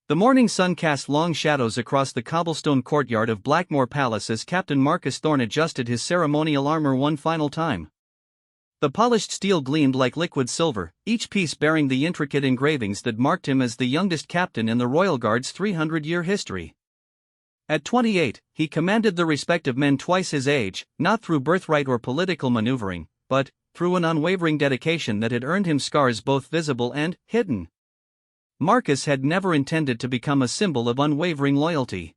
The morning sun cast long shadows across the cobblestone courtyard of Blackmore Palace as Captain Marcus Thorne adjusted his ceremonial armor one final time. The polished steel gleamed like liquid silver, each piece bearing the intricate engravings that marked him as the youngest captain in the Royal Guard's 300-year history. At 28, he commanded the respect of men twice his age, not through birthright or political maneuvering, but through an unwavering dedication that had earned him scars both visible and hidden. Marcus had never intended to become a symbol of unwavering loyalty.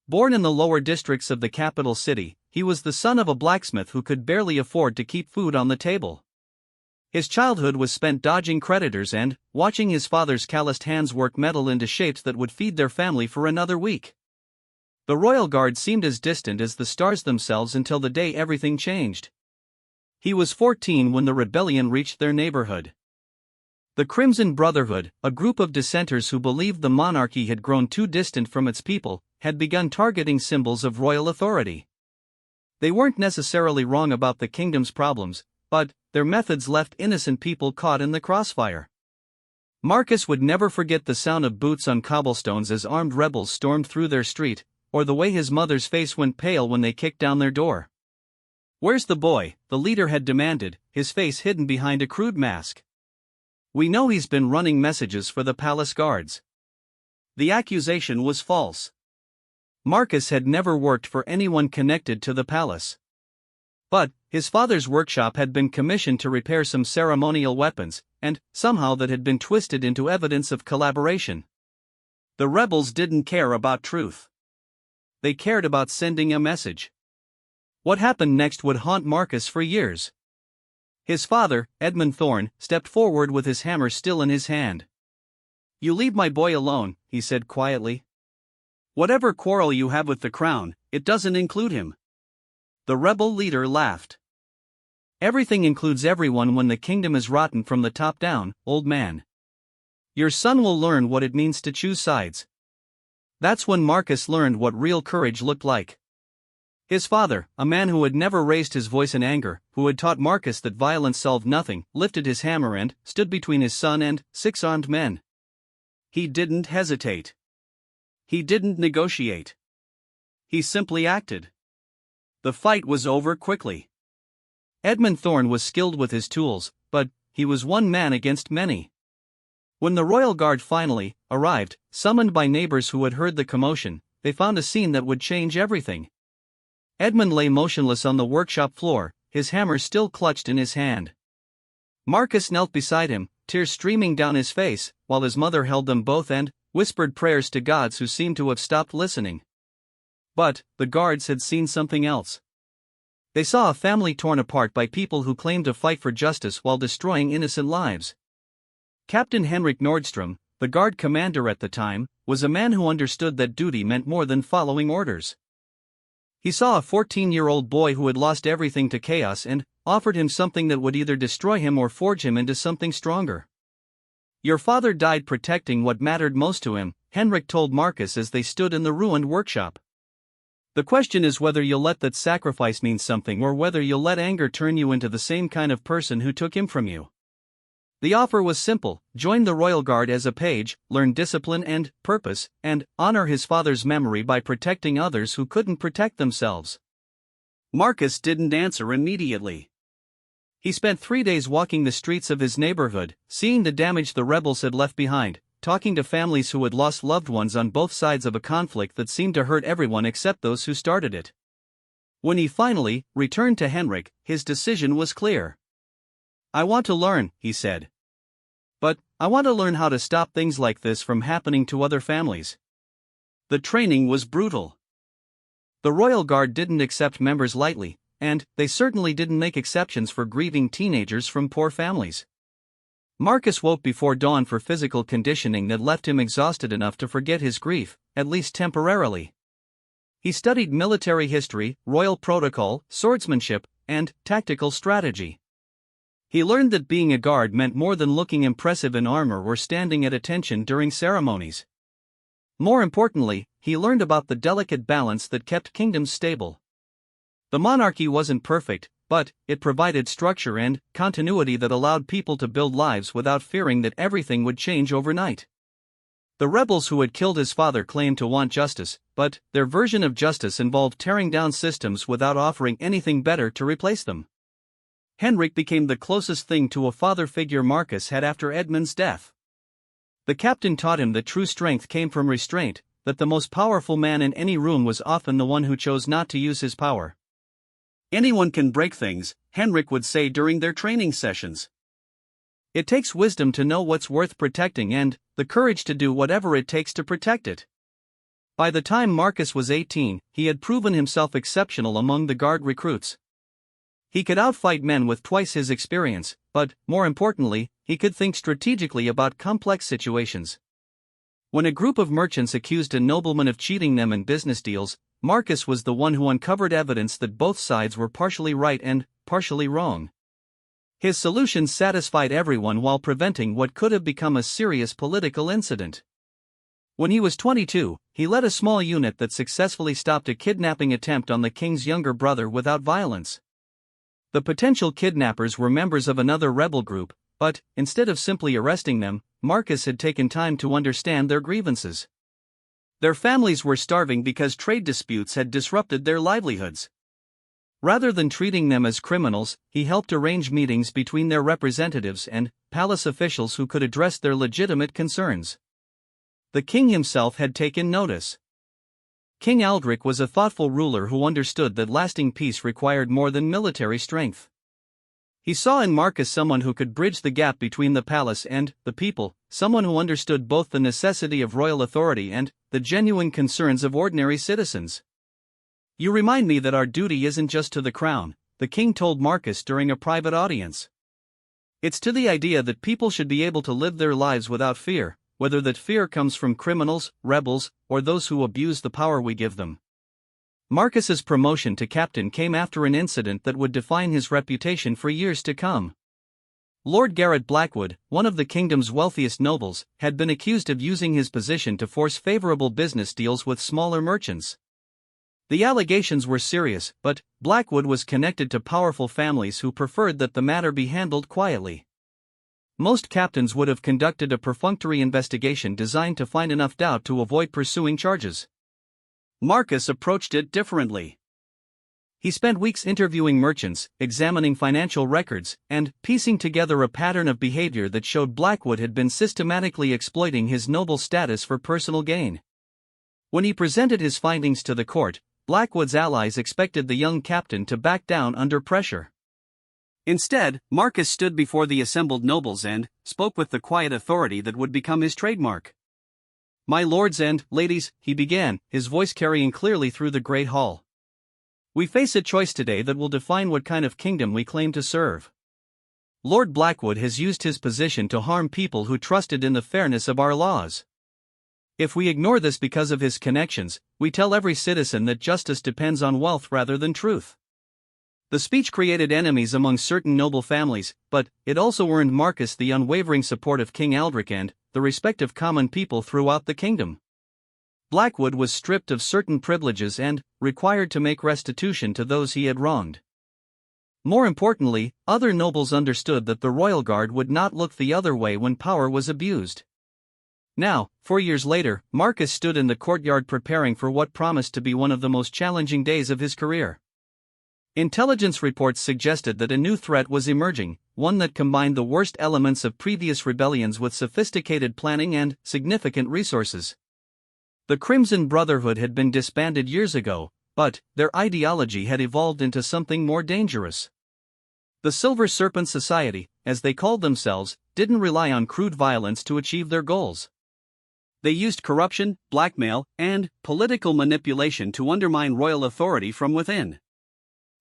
Born in the lower districts of the capital city, he was the son of a blacksmith who could barely afford to keep food on the table. His childhood was spent dodging creditors and watching his father's calloused hands work metal into shapes that would feed their family for another week. The Royal Guard seemed as distant as the stars themselves until the day everything changed. He was 14 when the rebellion reached their neighborhood. The Crimson Brotherhood, a group of dissenters who believed the monarchy had grown too distant from its people, had begun targeting symbols of royal authority. They weren't necessarily wrong about the kingdom's problems, but their methods left innocent people caught in the crossfire. Marcus would never forget the sound of boots on cobblestones as armed rebels stormed through their street, or the way his mother's face went pale when they kicked down their door. "Where's the boy?" the leader had demanded, his face hidden behind a crude mask. "We know he's been running messages for the palace guards." The accusation was false. Marcus had never worked for anyone connected to the palace. But his father's workshop had been commissioned to repair some ceremonial weapons, and somehow that had been twisted into evidence of collaboration. The rebels didn't care about truth. They cared about sending a message. What happened next would haunt Marcus for years. His father, Edmund Thorne, stepped forward with his hammer still in his hand. "You leave my boy alone," he said quietly. "Whatever quarrel you have with the crown, it doesn't include him." The rebel leader laughed. "Everything includes everyone when the kingdom is rotten from the top down, old man. Your son will learn what it means to choose sides." That's when Marcus learned what real courage looked like. His father, a man who had never raised his voice in anger, who had taught Marcus that violence solved nothing, lifted his hammer and stood between his son and 6 armed men. He didn't hesitate. He didn't negotiate. He simply acted. The fight was over quickly. Edmund Thorne was skilled with his tools, but he was one man against many. When the Royal Guard finally arrived, summoned by neighbors who had heard the commotion, they found a scene that would change everything. Edmund lay motionless on the workshop floor, his hammer still clutched in his hand. Marcus knelt beside him, tears streaming down his face, while his mother held them both and whispered prayers to gods who seemed to have stopped listening. But the guards had seen something else. They saw a family torn apart by people who claimed to fight for justice while destroying innocent lives. Captain Henrik Nordstrom, the guard commander at the time, was a man who understood that duty meant more than following orders. He saw a 14-year-old boy who had lost everything to chaos and offered him something that would either destroy him or forge him into something stronger. "Your father died protecting what mattered most to him," Henrik told Marcus as they stood in the ruined workshop. "The question is whether you'll let that sacrifice mean something or whether you'll let anger turn you into the same kind of person who took him from you." The offer was simple: join the Royal Guard as a page, learn discipline and purpose, and honor his father's memory by protecting others who couldn't protect themselves. Marcus didn't answer immediately. He spent 3 days walking the streets of his neighborhood, seeing the damage the rebels had left behind, talking to families who had lost loved ones on both sides of a conflict that seemed to hurt everyone except those who started it. When he finally returned to Henrik, his decision was clear. "I want to learn," he said. "But I want to learn how to stop things like this from happening to other families." The training was brutal. The Royal Guard didn't accept members lightly, and they certainly didn't make exceptions for grieving teenagers from poor families. Marcus woke before dawn for physical conditioning that left him exhausted enough to forget his grief, at least temporarily. He studied military history, royal protocol, swordsmanship, and tactical strategy. He learned that being a guard meant more than looking impressive in armor or standing at attention during ceremonies. More importantly, he learned about the delicate balance that kept kingdoms stable. The monarchy wasn't perfect, but it provided structure and continuity that allowed people to build lives without fearing that everything would change overnight. The rebels who had killed his father claimed to want justice, but their version of justice involved tearing down systems without offering anything better to replace them. Henrik became the closest thing to a father figure Marcus had after Edmund's death. The captain taught him that true strength came from restraint, that the most powerful man in any room was often the one who chose not to use his power. "Anyone can break things," Henrik would say during their training sessions. "It takes wisdom to know what's worth protecting and the courage to do whatever it takes to protect it." By the time Marcus was 18, he had proven himself exceptional among the guard recruits. He could outfight men with twice his experience, but, more importantly, he could think strategically about complex situations. When a group of merchants accused a nobleman of cheating them in business deals, Marcus was the one who uncovered evidence that both sides were partially right and partially wrong. His solutions satisfied everyone while preventing what could have become a serious political incident. When he was 22, he led a small unit that successfully stopped a kidnapping attempt on the king's younger brother without violence. The potential kidnappers were members of another rebel group, but, instead of simply arresting them, Marcus had taken time to understand their grievances. Their families were starving because trade disputes had disrupted their livelihoods. Rather than treating them as criminals, he helped arrange meetings between their representatives and palace officials who could address their legitimate concerns. The king himself had taken notice. King Aldric was a thoughtful ruler who understood that lasting peace required more than military strength. He saw in Marcus someone who could bridge the gap between the palace and the people, someone who understood both the necessity of royal authority and the genuine concerns of ordinary citizens. "You remind me that our duty isn't just to the crown," the king told Marcus during a private audience. "It's to the idea that people should be able to live their lives without fear, whether that fear comes from criminals, rebels, or those who abuse the power we give them." Marcus's promotion to captain came after an incident that would define his reputation for years to come. Lord Garrett Blackwood, one of the kingdom's wealthiest nobles, had been accused of using his position to force favorable business deals with smaller merchants. The allegations were serious, but Blackwood was connected to powerful families who preferred that the matter be handled quietly. Most captains would have conducted a perfunctory investigation designed to find enough doubt to avoid pursuing charges. Marcus approached it differently. He spent weeks interviewing merchants, examining financial records, and piecing together a pattern of behavior that showed Blackwood had been systematically exploiting his noble status for personal gain. When he presented his findings to the court, Blackwood's allies expected the young captain to back down under pressure. Instead, Marcus stood before the assembled nobles and spoke with the quiet authority that would become his trademark. "My lords and ladies," he began, his voice carrying clearly through the great hall. "We face a choice today that will define what kind of kingdom we claim to serve. Lord Blackwood has used his position to harm people who trusted in the fairness of our laws. If we ignore this because of his connections, we tell every citizen that justice depends on wealth rather than truth." The speech created enemies among certain noble families, but it also earned Marcus the unwavering support of King Aldric and the respect of common people throughout the kingdom. Blackwood was stripped of certain privileges and required to make restitution to those he had wronged. More importantly, other nobles understood that the royal guard would not look the other way when power was abused. Now, 4 years later, Marcus stood in the courtyard preparing for what promised to be one of the most challenging days of his career. Intelligence reports suggested that a new threat was emerging, one that combined the worst elements of previous rebellions with sophisticated planning and significant resources. The Crimson Brotherhood had been disbanded years ago, but their ideology had evolved into something more dangerous. The Silver Serpent Society, as they called themselves, didn't rely on crude violence to achieve their goals. They used corruption, blackmail, and political manipulation to undermine royal authority from within.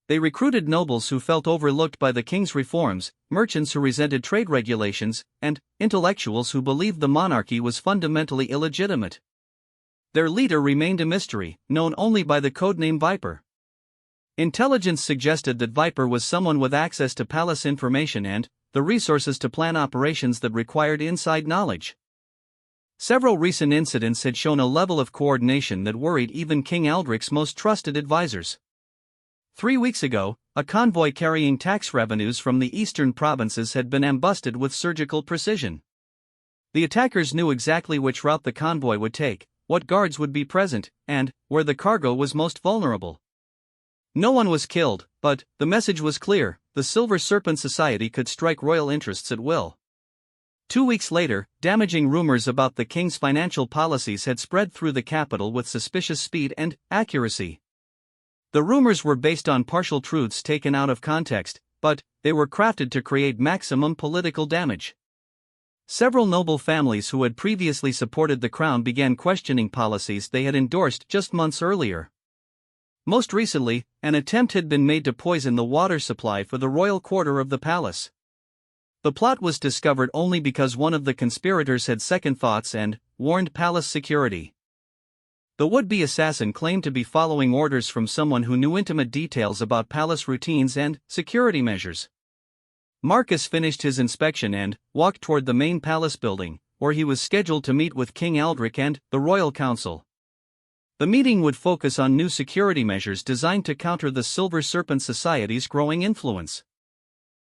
They recruited nobles who felt overlooked by the king's reforms, merchants who resented trade regulations, and intellectuals who believed the monarchy was fundamentally illegitimate. Their leader remained a mystery, known only by the codename Viper. Intelligence suggested that Viper was someone with access to palace information and the resources to plan operations that required inside knowledge. Several recent incidents had shown a level of coordination that worried even King Aldric's most trusted advisors. 3 weeks ago, a convoy carrying tax revenues from the eastern provinces had been ambusted with surgical precision. The attackers knew exactly which route the convoy would take, what guards would be present, and where the cargo was most vulnerable. No one was killed, but the message was clear: the Silver Serpent Society could strike royal interests at will. 2 weeks later, damaging rumors about the king's financial policies had spread through the capital with suspicious speed and accuracy. The rumors were based on partial truths taken out of context, but they were crafted to create maximum political damage. Several noble families who had previously supported the crown began questioning policies they had endorsed just months earlier. Most recently, an attempt had been made to poison the water supply for the royal quarter of the palace. The plot was discovered only because one of the conspirators had second thoughts and warned palace security. The would-be assassin claimed to be following orders from someone who knew intimate details about palace routines and security measures. Marcus finished his inspection and walked toward the main palace building, where he was scheduled to meet with King Aldrich and the royal council. The meeting would focus on new security measures designed to counter the Silver Serpent Society's growing influence.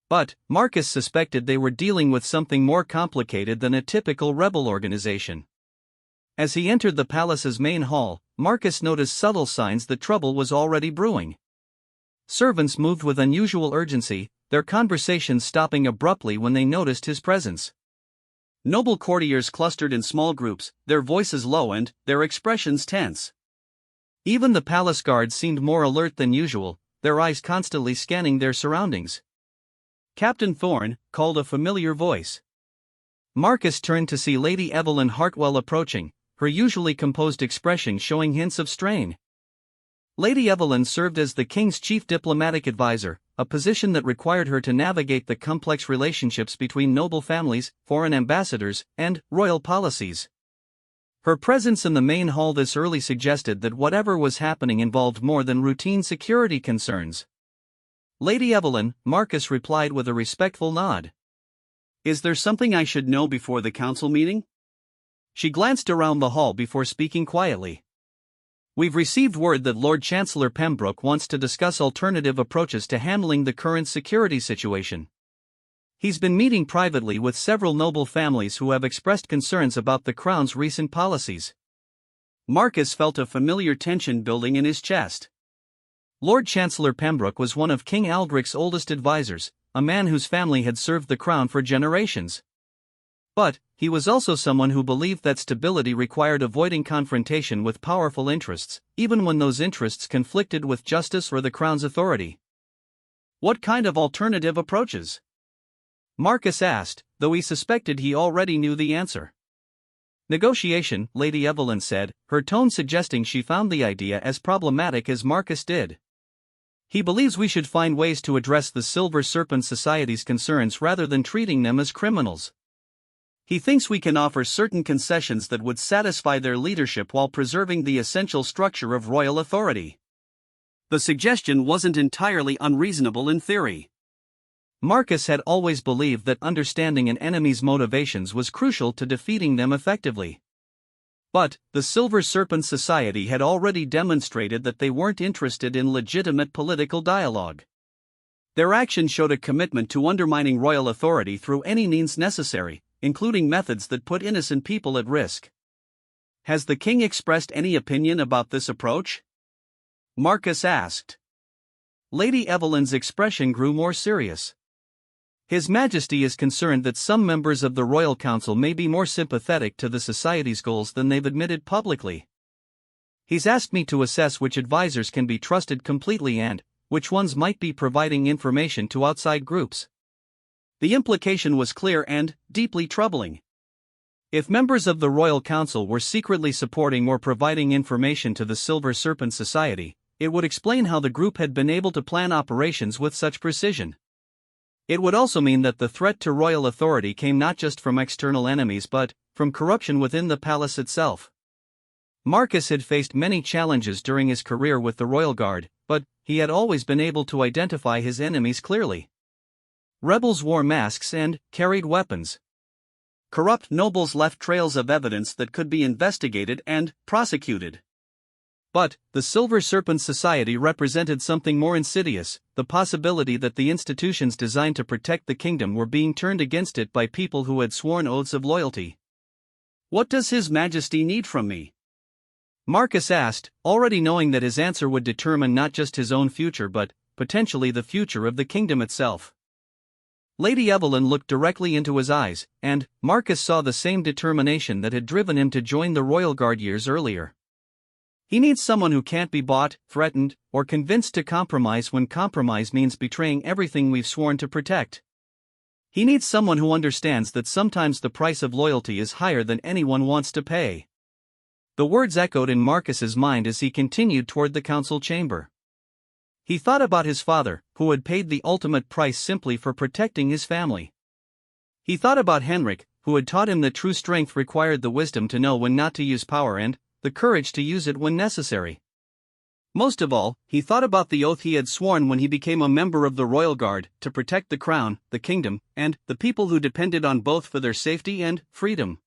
But Marcus suspected they were dealing with something more complicated than a typical rebel organization. As he entered the palace's main hall, Marcus noticed subtle signs that trouble was already brewing. Servants moved with unusual urgency, their conversations stopping abruptly when they noticed his presence. Noble courtiers clustered in small groups, their voices low and their expressions tense. Even the palace guards seemed more alert than usual, their eyes constantly scanning their surroundings. "Captain Thorne," called a familiar voice. Marcus turned to see Lady Evelyn Hartwell approaching, her usually composed expression showing hints of strain. Lady Evelyn served as the king's chief diplomatic advisor, a position that required her to navigate the complex relationships between noble families, foreign ambassadors, and royal policies. Her presence in the main hall this early suggested that whatever was happening involved more than routine security concerns. "Lady Evelyn," Marcus replied with a respectful nod. "Is there something I should know before the council meeting?" She glanced around the hall before speaking quietly. "We've received word that Lord Chancellor Pembroke wants to discuss alternative approaches to handling the current security situation. He's been meeting privately with several noble families who have expressed concerns about the crown's recent policies." Marcus felt a familiar tension building in his chest. Lord Chancellor Pembroke was one of King Aldrich's oldest advisors, a man whose family had served the crown for generations. But he was also someone who believed that stability required avoiding confrontation with powerful interests, even when those interests conflicted with justice or the crown's authority. "What kind of alternative approaches?" Marcus asked, though he suspected he already knew the answer. "Negotiation," Lady Evelyn said, her tone suggesting she found the idea as problematic as Marcus did. "He believes we should find ways to address the Silver Serpent Society's concerns rather than treating them as criminals. He thinks we can offer certain concessions that would satisfy their leadership while preserving the essential structure of royal authority." The suggestion wasn't entirely unreasonable in theory. Marcus had always believed that understanding an enemy's motivations was crucial to defeating them effectively. But the Silver Serpent Society had already demonstrated that they weren't interested in legitimate political dialogue. Their action showed a commitment to undermining royal authority through any means necessary, including methods that put innocent people at risk. "Has the king expressed any opinion about this approach?" Marcus asked. Lady Evelyn's expression grew more serious. "His Majesty is concerned that some members of the Royal Council may be more sympathetic to the Society's goals than they've admitted publicly. He's asked me to assess which advisors can be trusted completely and which ones might be providing information to outside groups." The implication was clear and deeply troubling. If members of the Royal Council were secretly supporting or providing information to the Silver Serpent Society, it would explain how the group had been able to plan operations with such precision. It would also mean that the threat to royal authority came not just from external enemies but from corruption within the palace itself. Marcus had faced many challenges during his career with the Royal Guard, but he had always been able to identify his enemies clearly. Rebels wore masks and carried weapons. Corrupt nobles left trails of evidence that could be investigated and prosecuted. But the Silver Serpent Society represented something more insidious, the possibility that the institutions designed to protect the kingdom were being turned against it by people who had sworn oaths of loyalty. What does His Majesty need from me? Marcus asked, already knowing that his answer would determine not just his own future but, potentially, the future of the kingdom itself. Lady Evelyn looked directly into his eyes, and Marcus saw the same determination that had driven him to join the Royal Guard years earlier. He needs someone who can't be bought, threatened, or convinced to compromise when compromise means betraying everything we've sworn to protect. He needs someone who understands that sometimes the price of loyalty is higher than anyone wants to pay. The words echoed in Marcus's mind as he continued toward the council chamber. He thought about his father, who had paid the ultimate price simply for protecting his family. He thought about Henrik, who had taught him that true strength required the wisdom to know when not to use power and the courage to use it when necessary. Most of all, he thought about the oath he had sworn when he became a member of the Royal Guard, to protect the crown, the kingdom, and the people who depended on both for their safety and freedom.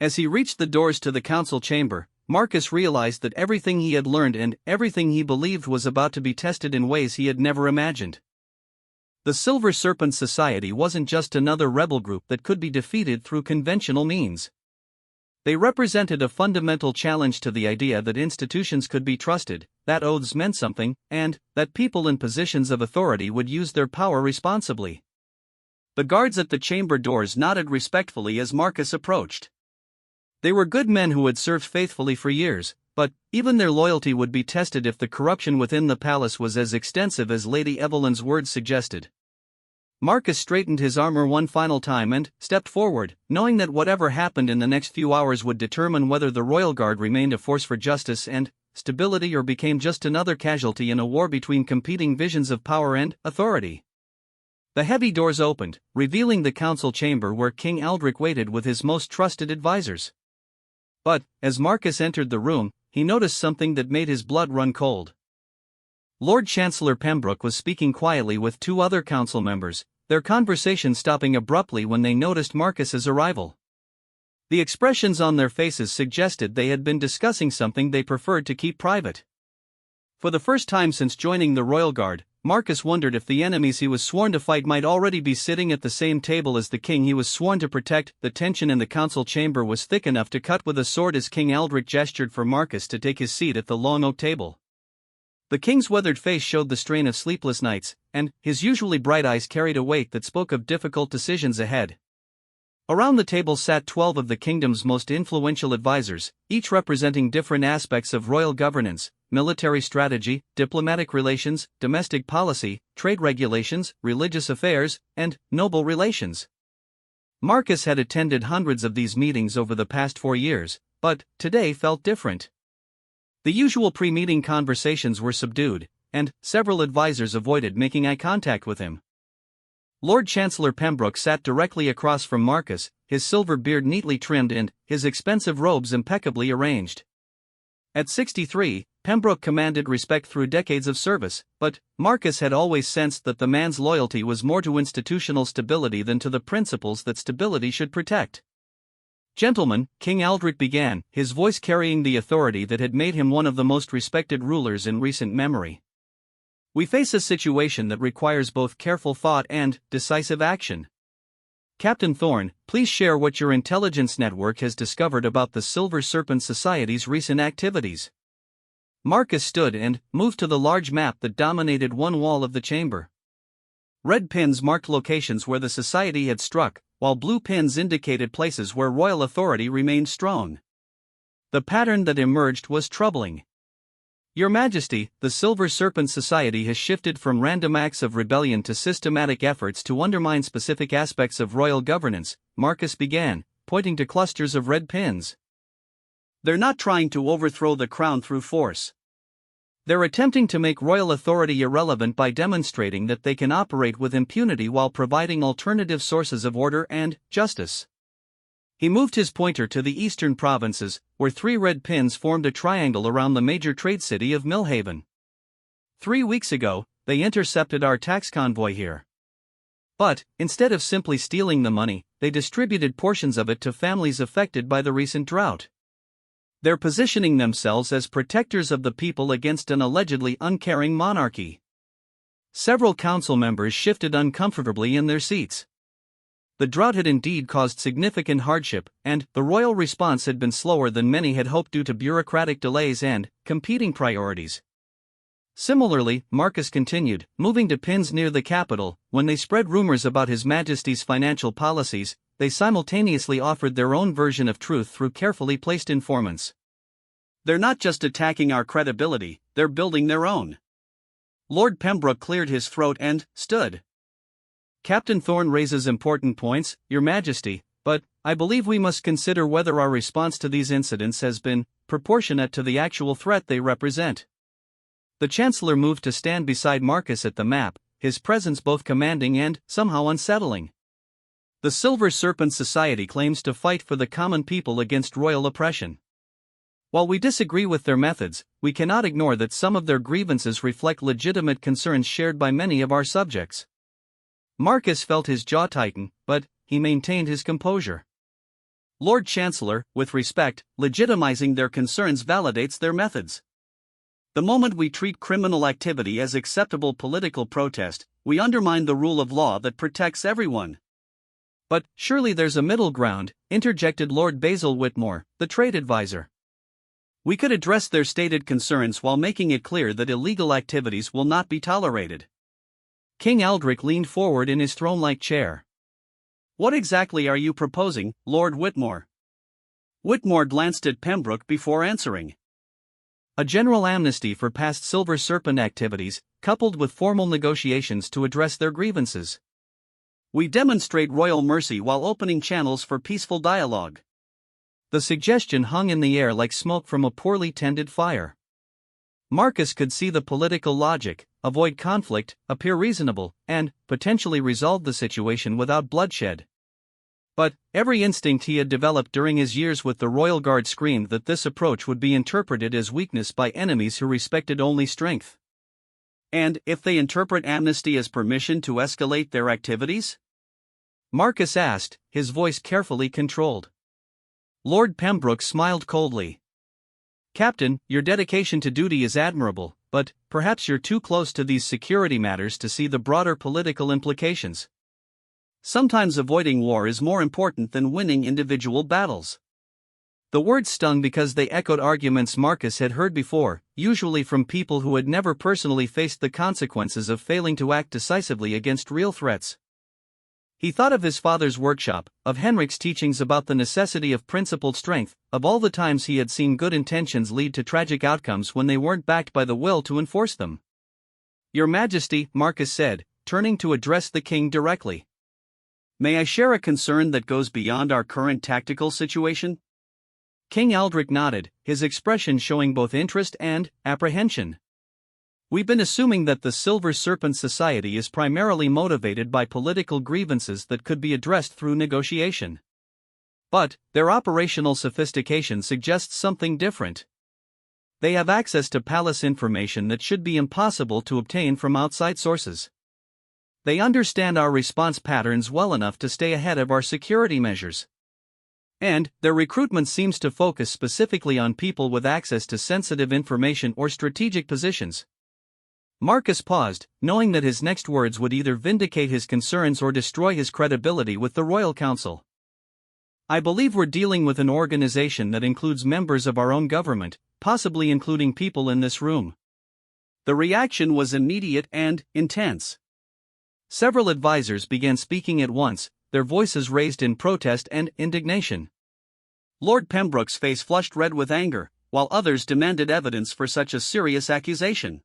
As he reached the doors to the council chamber, Marcus realized that everything he had learned and everything he believed was about to be tested in ways he had never imagined. The Silver Serpent Society wasn't just another rebel group that could be defeated through conventional means. They represented a fundamental challenge to the idea that institutions could be trusted, that oaths meant something, and that people in positions of authority would use their power responsibly. The guards at the chamber doors nodded respectfully as Marcus approached. They were good men who had served faithfully for years, but even their loyalty would be tested if the corruption within the palace was as extensive as Lady Evelyn's words suggested. Marcus straightened his armor one final time and stepped forward, knowing that whatever happened in the next few hours would determine whether the Royal Guard remained a force for justice and stability or became just another casualty in a war between competing visions of power and authority. The heavy doors opened, revealing the council chamber where King Aldrich waited with his most trusted advisors. But, as Marcus entered the room, he noticed something that made his blood run cold. Lord Chancellor Pembroke was speaking quietly with two other council members, their conversation stopping abruptly when they noticed Marcus's arrival. The expressions on their faces suggested they had been discussing something they preferred to keep private. For the first time since joining the Royal Guard, Marcus wondered if the enemies he was sworn to fight might already be sitting at the same table as the king he was sworn to protect. The tension in the council chamber was thick enough to cut with a sword as King Aldrich gestured for Marcus to take his seat at the long oak table. The king's weathered face showed the strain of sleepless nights, and his usually bright eyes carried a weight that spoke of difficult decisions ahead. Around the table sat 12 of the kingdom's most influential advisors, each representing different aspects of royal governance, military strategy, diplomatic relations, domestic policy, trade regulations, religious affairs, and noble relations. Marcus had attended hundreds of these meetings over the past 4 years, but today felt different. The usual pre-meeting conversations were subdued, and several advisors avoided making eye contact with him. Lord Chancellor Pembroke sat directly across from Marcus, his silver beard neatly trimmed and his expensive robes impeccably arranged. At 63, Pembroke commanded respect through decades of service, but Marcus had always sensed that the man's loyalty was more to institutional stability than to the principles that stability should protect. "Gentlemen," King Aldrich began, his voice carrying the authority that had made him one of the most respected rulers in recent memory. "We face a situation that requires both careful thought and decisive action. Captain Thorne, please share what your intelligence network has discovered about the Silver Serpent Society's recent activities." Marcus stood and moved to the large map that dominated one wall of the chamber. Red pins marked locations where the society had struck, while blue pins indicated places where royal authority remained strong. The pattern that emerged was troubling. "Your Majesty, the Silver Serpent Society has shifted from random acts of rebellion to systematic efforts to undermine specific aspects of royal governance," Marcus began, pointing to clusters of red pins. "They're not trying to overthrow the crown through force. They're attempting to make royal authority irrelevant by demonstrating that they can operate with impunity while providing alternative sources of order and justice." He moved his pointer to the eastern provinces, where 3 red pins formed a triangle around the major trade city of Millhaven. 3 weeks ago, they intercepted our tax convoy here. But, instead of simply stealing the money, they distributed portions of it to families affected by the recent drought. They're positioning themselves as protectors of the people against an allegedly uncaring monarchy. Several council members shifted uncomfortably in their seats. The drought had indeed caused significant hardship, and the royal response had been slower than many had hoped due to bureaucratic delays and competing priorities. Similarly, Marcus continued, moving to pins near the capital. When they spread rumors about His Majesty's financial policies, they simultaneously offered their own version of truth through carefully placed informants. They're not just attacking our credibility, they're building their own. Lord Pembroke cleared his throat and stood. Captain Thorne raises important points, Your Majesty, but I believe we must consider whether our response to these incidents has been proportionate to the actual threat they represent. The Chancellor moved to stand beside Marcus at the map, his presence both commanding and somehow unsettling. The Silver Serpent Society claims to fight for the common people against royal oppression. While we disagree with their methods, we cannot ignore that some of their grievances reflect legitimate concerns shared by many of our subjects. Marcus felt his jaw tighten, but he maintained his composure. Lord Chancellor, with respect, legitimizing their concerns validates their methods. The moment we treat criminal activity as acceptable political protest, we undermine the rule of law that protects everyone. But surely there's a middle ground, interjected Lord Basil Whitmore, the trade advisor. We could address their stated concerns while making it clear that illegal activities will not be tolerated. King Aldrich leaned forward in his throne-like chair. What exactly are you proposing, Lord Whitmore? Whitmore glanced at Pembroke before answering. A general amnesty for past Silver Serpent activities, coupled with formal negotiations to address their grievances. We demonstrate royal mercy while opening channels for peaceful dialogue. The suggestion hung in the air like smoke from a poorly tended fire. Marcus could see the political logic: avoid conflict, appear reasonable, and potentially resolve the situation without bloodshed. But every instinct he had developed during his years with the Royal Guard screamed that this approach would be interpreted as weakness by enemies who respected only strength. And if they interpret amnesty as permission to escalate their activities? Marcus asked, his voice carefully controlled. Lord Pembroke smiled coldly. Captain, your dedication to duty is admirable, but perhaps you're too close to these security matters to see the broader political implications. Sometimes avoiding war is more important than winning individual battles. The words stung because they echoed arguments Marcus had heard before, usually from people who had never personally faced the consequences of failing to act decisively against real threats. He thought of his father's workshop, of Henrik's teachings about the necessity of principled strength, of all the times he had seen good intentions lead to tragic outcomes when they weren't backed by the will to enforce them. Your Majesty, Marcus said, turning to address the king directly. May I share a concern that goes beyond our current tactical situation? King Aldrich nodded, his expression showing both interest and apprehension. We've been assuming that the Silver Serpent Society is primarily motivated by political grievances that could be addressed through negotiation. But their operational sophistication suggests something different. They have access to palace information that should be impossible to obtain from outside sources. They understand our response patterns well enough to stay ahead of our security measures. And their recruitment seems to focus specifically on people with access to sensitive information or strategic positions. Marcus paused, knowing that his next words would either vindicate his concerns or destroy his credibility with the Royal Council. I believe we're dealing with an organization that includes members of our own government, possibly including people in this room. The reaction was immediate and intense. Several advisors began speaking at once, their voices raised in protest and indignation. Lord Pembroke's face flushed red with anger, while others demanded evidence for such a serious accusation.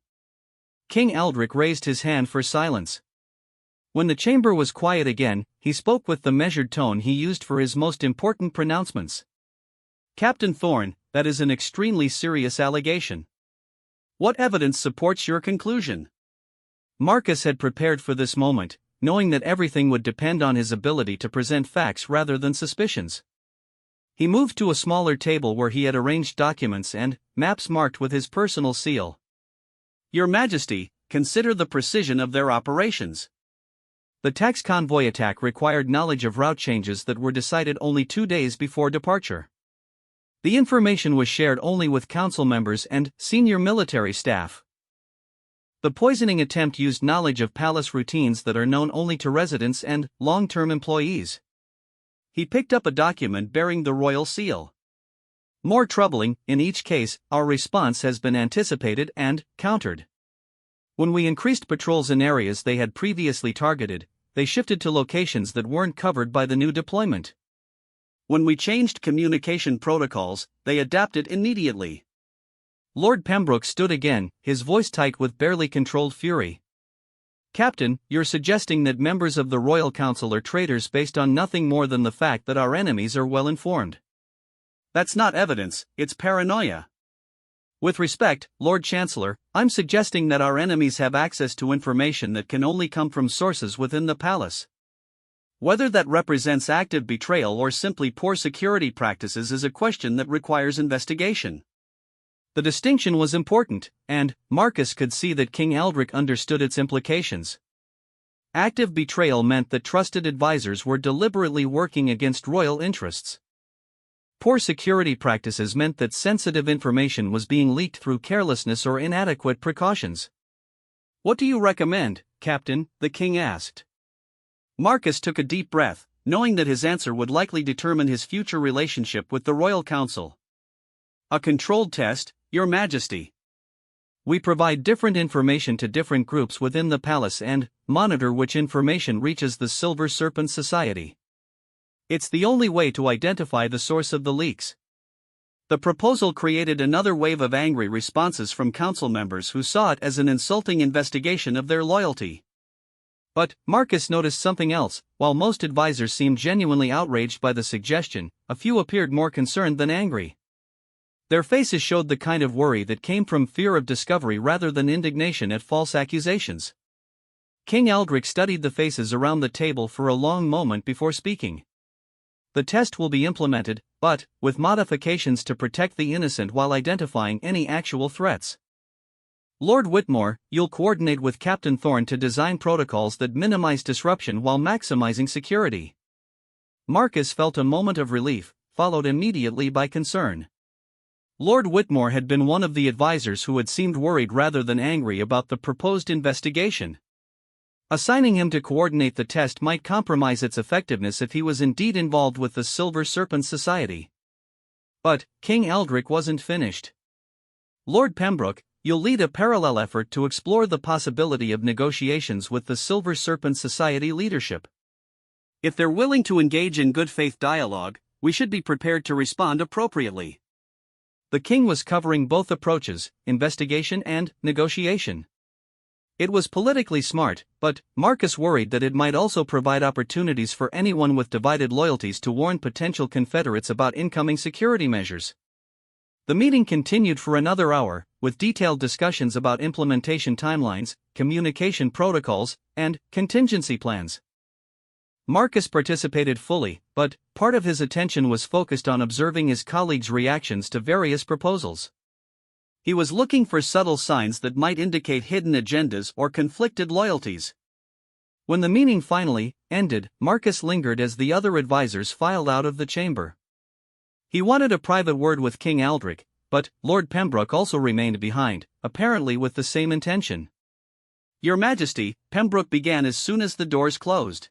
King Aldrich raised his hand for silence. When the chamber was quiet again, he spoke with the measured tone he used for his most important pronouncements. Captain Thorne, that is an extremely serious allegation. What evidence supports your conclusion? Marcus had prepared for this moment, knowing that everything would depend on his ability to present facts rather than suspicions. He moved to a smaller table where he had arranged documents and maps marked with his personal seal. Your Majesty, consider the precision of their operations. The tax convoy attack required knowledge of route changes that were decided only 2 days before departure. The information was shared only with council members and senior military staff. The poisoning attempt used knowledge of palace routines that are known only to residents and long-term employees. He picked up a document bearing the royal seal. More troubling, in each case, our response has been anticipated and countered. When we increased patrols in areas they had previously targeted, they shifted to locations that weren't covered by the new deployment. When we changed communication protocols, they adapted immediately. Lord Pembroke stood again, his voice tight with barely controlled fury. Captain, you're suggesting that members of the Royal Council are traitors based on nothing more than the fact that our enemies are well informed. That's not evidence, it's paranoia. With respect, Lord Chancellor, I'm suggesting that our enemies have access to information that can only come from sources within the palace. Whether that represents active betrayal or simply poor security practices is a question that requires investigation. The distinction was important, and Marcus could see that King Aldrich understood its implications. Active betrayal meant that trusted advisors were deliberately working against royal interests. Poor security practices meant that sensitive information was being leaked through carelessness or inadequate precautions. What do you recommend, Captain? The king asked. Marcus took a deep breath, knowing that his answer would likely determine his future relationship with the Royal Council. A controlled test, Your Majesty. We provide different information to different groups within the palace and monitor which information reaches the Silver Serpent Society. It's the only way to identify the source of the leaks. The proposal created another wave of angry responses from council members who saw it as an insulting investigation of their loyalty. But Marcus noticed something else. While most advisors seemed genuinely outraged by the suggestion, a few appeared more concerned than angry. Their faces showed the kind of worry that came from fear of discovery rather than indignation at false accusations. King Aldrich studied the faces around the table for a long moment before speaking. The test will be implemented, but with modifications to protect the innocent while identifying any actual threats. Lord Whitmore, you'll coordinate with Captain Thorne to design protocols that minimize disruption while maximizing security. Marcus felt a moment of relief, followed immediately by concern. Lord Whitmore had been one of the advisors who had seemed worried rather than angry about the proposed investigation. Assigning him to coordinate the test might compromise its effectiveness if he was indeed involved with the Silver Serpent Society. But King Aldrich wasn't finished. Lord Pembroke, you'll lead a parallel effort to explore the possibility of negotiations with the Silver Serpent Society leadership. If they're willing to engage in good faith dialogue, we should be prepared to respond appropriately. The king was covering both approaches, investigation and negotiation. It was politically smart, but Marcus worried that it might also provide opportunities for anyone with divided loyalties to warn potential Confederates about incoming security measures. The meeting continued for another hour, with detailed discussions about implementation timelines, communication protocols, and contingency plans. Marcus participated fully, but part of his attention was focused on observing his colleagues' reactions to various proposals. He was looking for subtle signs that might indicate hidden agendas or conflicted loyalties. When the meeting finally ended, Marcus lingered as the other advisors filed out of the chamber. He wanted a private word with King Aldrich, but Lord Pembroke also remained behind, apparently with the same intention. Your Majesty, Pembroke began as soon as the doors closed.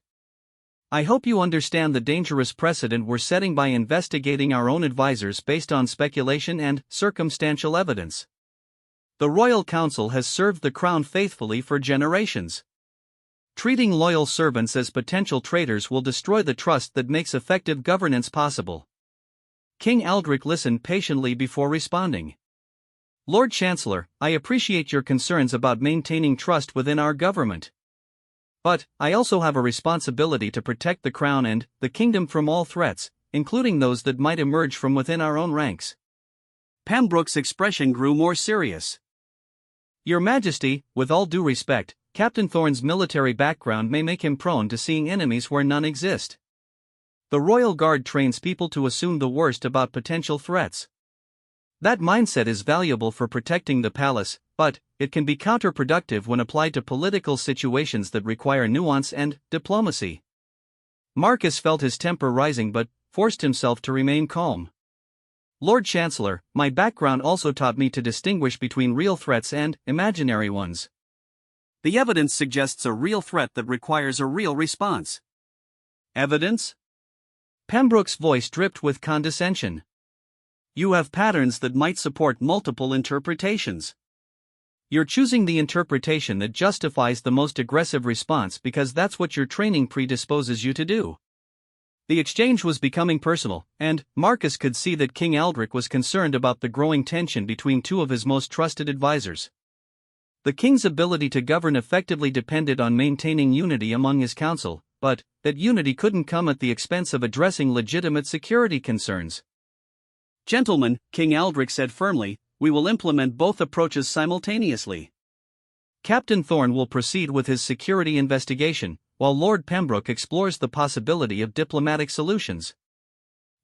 I hope you understand the dangerous precedent we're setting by investigating our own advisors based on speculation and circumstantial evidence. The Royal Council has served the crown faithfully for generations. Treating loyal servants as potential traitors will destroy the trust that makes effective governance possible. King Aldrich listened patiently before responding. Lord Chancellor, I appreciate your concerns about maintaining trust within our government. But I also have a responsibility to protect the crown and the kingdom from all threats, including those that might emerge from within our own ranks. Pembroke's expression grew more serious. Your Majesty, with all due respect, Captain Thorne's military background may make him prone to seeing enemies where none exist. The Royal Guard trains people to assume the worst about potential threats. That mindset is valuable for protecting the palace, but it can be counterproductive when applied to political situations that require nuance and diplomacy. Marcus felt his temper rising but forced himself to remain calm. Lord Chancellor, my background also taught me to distinguish between real threats and imaginary ones. The evidence suggests a real threat that requires a real response. Evidence? Pembroke's voice dripped with condescension. You have patterns that might support multiple interpretations. You're choosing the interpretation that justifies the most aggressive response because that's what your training predisposes you to do. The exchange was becoming personal, and Marcus could see that King Aldrich was concerned about the growing tension between two of his most trusted advisors. The king's ability to govern effectively depended on maintaining unity among his council, but that unity couldn't come at the expense of addressing legitimate security concerns. Gentlemen, King Aldrich said firmly, we will implement both approaches simultaneously. Captain Thorne will proceed with his security investigation, while Lord Pembroke explores the possibility of diplomatic solutions.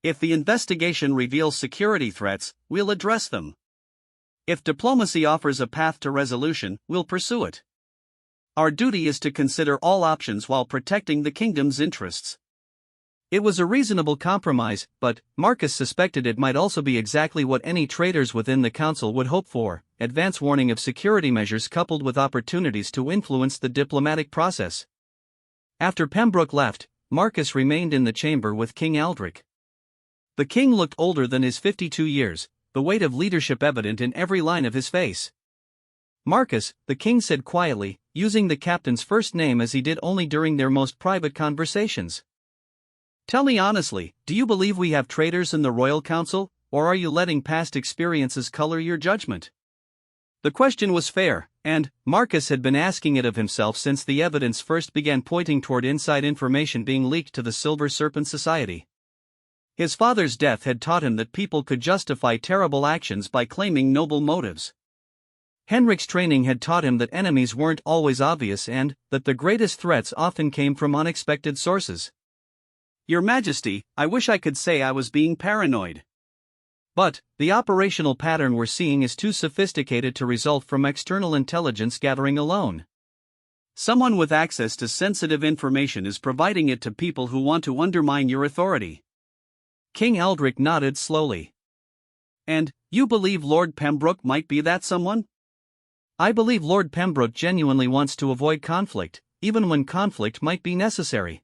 If the investigation reveals security threats, we'll address them. If diplomacy offers a path to resolution, we'll pursue it. Our duty is to consider all options while protecting the kingdom's interests. It was a reasonable compromise, but Marcus suspected it might also be exactly what any traitors within the council would hope for: advance warning of security measures coupled with opportunities to influence the diplomatic process. After Pembroke left, Marcus remained in the chamber with King Aldrich. The king looked older than his 52 years, the weight of leadership evident in every line of his face. Marcus, the king said quietly, using the captain's first name as he did only during their most private conversations. Tell me honestly, do you believe we have traitors in the royal council, or are you letting past experiences color your judgment? The question was fair, and Marcus had been asking it of himself since the evidence first began pointing toward inside information being leaked to the Silver Serpent Society. His father's death had taught him that people could justify terrible actions by claiming noble motives. Henrik's training had taught him that enemies weren't always obvious and that the greatest threats often came from unexpected sources. Your Majesty, I wish I could say I was being paranoid. But the operational pattern we're seeing is too sophisticated to result from external intelligence gathering alone. Someone with access to sensitive information is providing it to people who want to undermine your authority. King Aldrich nodded slowly. And you believe Lord Pembroke might be that someone? I believe Lord Pembroke genuinely wants to avoid conflict, even when conflict might be necessary.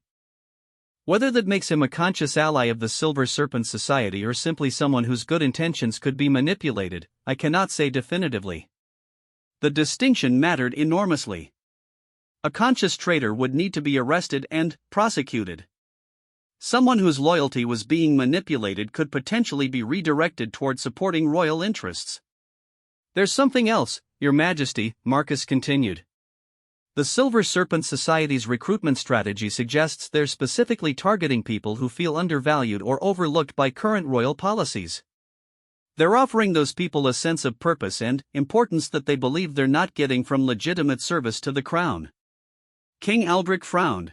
Whether that makes him a conscious ally of the Silver Serpent Society or simply someone whose good intentions could be manipulated, I cannot say definitively. The distinction mattered enormously. A conscious traitor would need to be arrested and prosecuted. Someone whose loyalty was being manipulated could potentially be redirected toward supporting royal interests. There's something else, Your Majesty, Marcus continued. The Silver Serpent Society's recruitment strategy suggests they're specifically targeting people who feel undervalued or overlooked by current royal policies. They're offering those people a sense of purpose and importance that they believe they're not getting from legitimate service to the crown. King Aldrich frowned.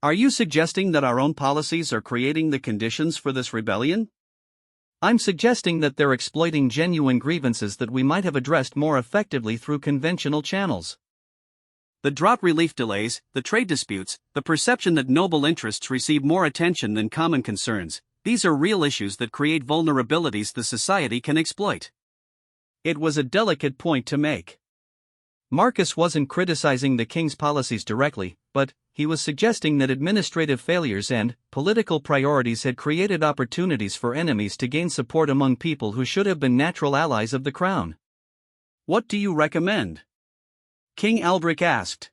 Are you suggesting that our own policies are creating the conditions for this rebellion? I'm suggesting that they're exploiting genuine grievances that we might have addressed more effectively through conventional channels. The drought relief delays, the trade disputes, the perception that noble interests receive more attention than common concerns, these are real issues that create vulnerabilities the society can exploit. It was a delicate point to make. Marcus wasn't criticizing the king's policies directly, but he was suggesting that administrative failures and political priorities had created opportunities for enemies to gain support among people who should have been natural allies of the crown. What do you recommend? King Aldrich asked.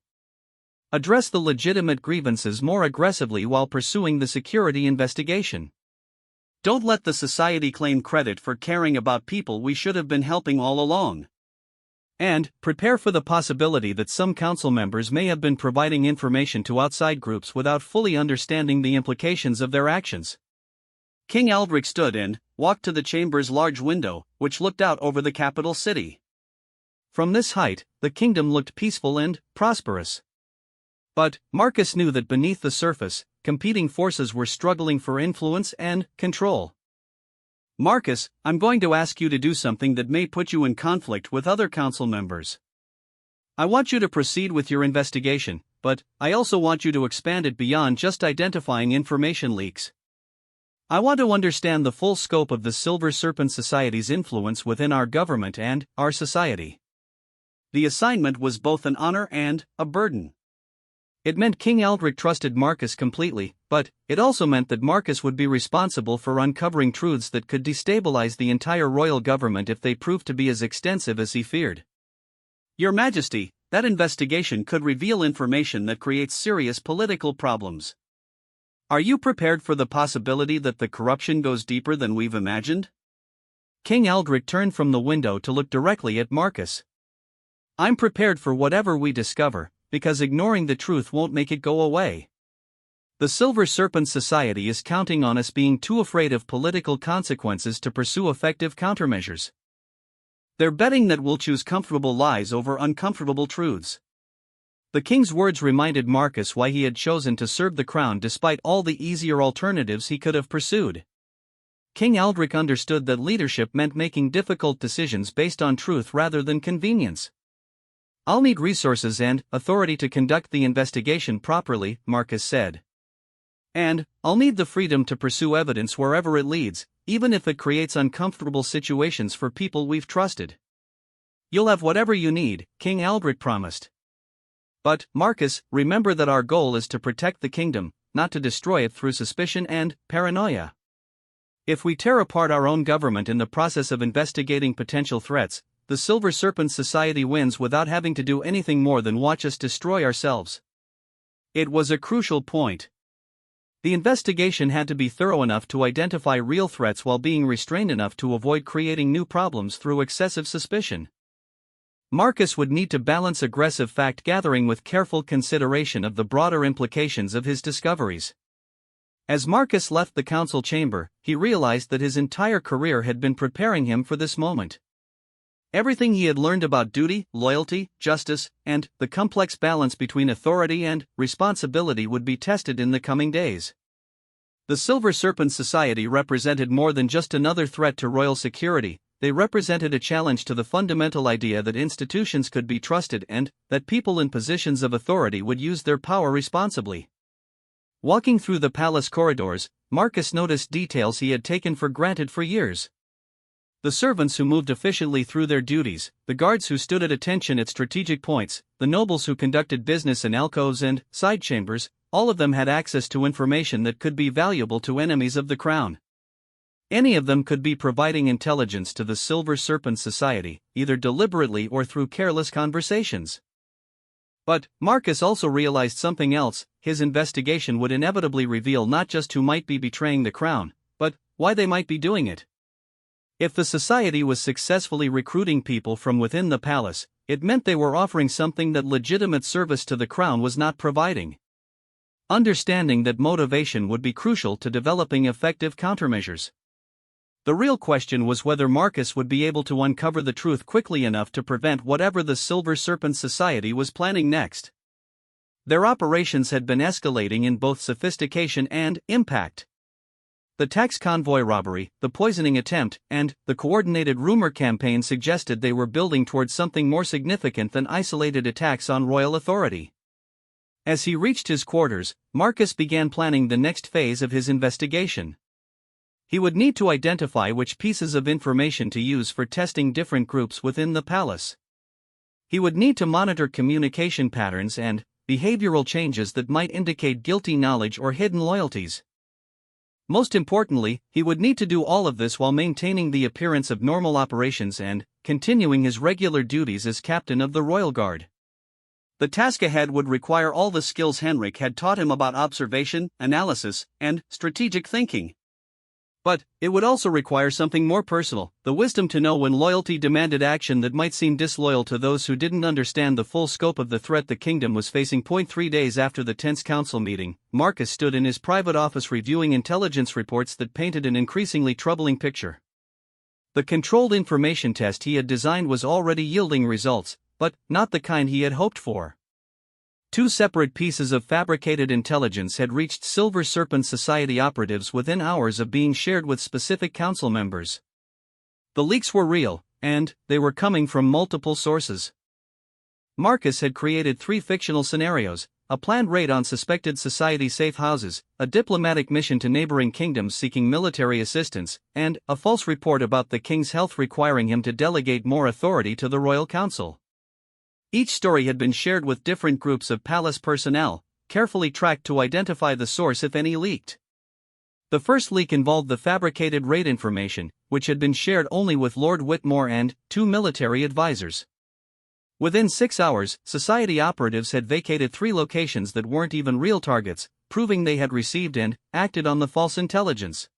Address the legitimate grievances more aggressively while pursuing the security investigation. Don't let the society claim credit for caring about people we should have been helping all along. And prepare for the possibility that some council members may have been providing information to outside groups without fully understanding the implications of their actions. King Aldrich stood and walked to the chamber's large window, which looked out over the capital city. From this height, the kingdom looked peaceful and prosperous. But Marcus knew that beneath the surface, competing forces were struggling for influence and control. Marcus, I'm going to ask you to do something that may put you in conflict with other council members. I want you to proceed with your investigation, but I also want you to expand it beyond just identifying information leaks. I want to understand the full scope of the Silver Serpent Society's influence within our government and our society. The assignment was both an honor and a burden. It meant King Aldrich trusted Marcus completely, but it also meant that Marcus would be responsible for uncovering truths that could destabilize the entire royal government if they proved to be as extensive as he feared. Your Majesty, that investigation could reveal information that creates serious political problems. Are you prepared for the possibility that the corruption goes deeper than we've imagined? King Aldrich turned from the window to look directly at Marcus. I'm prepared for whatever we discover, because ignoring the truth won't make it go away. The Silver Serpent Society is counting on us being too afraid of political consequences to pursue effective countermeasures. They're betting that we'll choose comfortable lies over uncomfortable truths. The king's words reminded Marcus why he had chosen to serve the crown despite all the easier alternatives he could have pursued. King Aldrich understood that leadership meant making difficult decisions based on truth rather than convenience. I'll need resources and authority to conduct the investigation properly, Marcus said. And I'll need the freedom to pursue evidence wherever it leads, even if it creates uncomfortable situations for people we've trusted. You'll have whatever you need, King Aldrich promised. But, Marcus, remember that our goal is to protect the kingdom, not to destroy it through suspicion and paranoia. If we tear apart our own government in the process of investigating potential threats, the Silver Serpent Society wins without having to do anything more than watch us destroy ourselves. It was a crucial point. The investigation had to be thorough enough to identify real threats while being restrained enough to avoid creating new problems through excessive suspicion. Marcus would need to balance aggressive fact-gathering with careful consideration of the broader implications of his discoveries. As Marcus left the council chamber, he realized that his entire career had been preparing him for this moment. Everything he had learned about duty, loyalty, justice, and the complex balance between authority and responsibility would be tested in the coming days. The Silver Serpent Society represented more than just another threat to royal security. They represented a challenge to the fundamental idea that institutions could be trusted and that people in positions of authority would use their power responsibly. Walking through the palace corridors, Marcus noticed details he had taken for granted for years. The servants who moved efficiently through their duties, the guards who stood at attention at strategic points, the nobles who conducted business in alcoves and side chambers, all of them had access to information that could be valuable to enemies of the crown. Any of them could be providing intelligence to the Silver Serpent Society, either deliberately or through careless conversations. But Marcus also realized something else: his investigation would inevitably reveal not just who might be betraying the crown, but why they might be doing it. If the society was successfully recruiting people from within the palace, it meant they were offering something that legitimate service to the crown was not providing. Understanding that motivation would be crucial to developing effective countermeasures. The real question was whether Marcus would be able to uncover the truth quickly enough to prevent whatever the Silver Serpent Society was planning next. Their operations had been escalating in both sophistication and impact. The tax convoy robbery, the poisoning attempt, and the coordinated rumor campaign suggested they were building towards something more significant than isolated attacks on royal authority. As he reached his quarters, Marcus began planning the next phase of his investigation. He would need to identify which pieces of information to use for testing different groups within the palace. He would need to monitor communication patterns and behavioral changes that might indicate guilty knowledge or hidden loyalties. Most importantly, he would need to do all of this while maintaining the appearance of normal operations and continuing his regular duties as captain of the Royal Guard. The task ahead would require all the skills Henrik had taught him about observation, analysis, and strategic thinking. But it would also require something more personal: the wisdom to know when loyalty demanded action that might seem disloyal to those who didn't understand the full scope of the threat the kingdom was facing. 3 days after the tense council meeting, Marcus stood in his private office reviewing intelligence reports that painted an increasingly troubling picture. The controlled information test he had designed was already yielding results, but not the kind he had hoped for. 2 separate pieces of fabricated intelligence had reached Silver Serpent Society operatives within hours of being shared with specific council members. The leaks were real, and they were coming from multiple sources. Marcus had created 3 fictional scenarios: a planned raid on suspected society safe houses, a diplomatic mission to neighboring kingdoms seeking military assistance, and a false report about the king's health requiring him to delegate more authority to the royal council. Each story had been shared with different groups of palace personnel, carefully tracked to identify the source if any leaked. The first leak involved the fabricated raid information, which had been shared only with Lord Whitmore and 2 military advisors. Within 6 hours, society operatives had vacated 3 locations that weren't even real targets, proving they had received and acted on the false intelligence.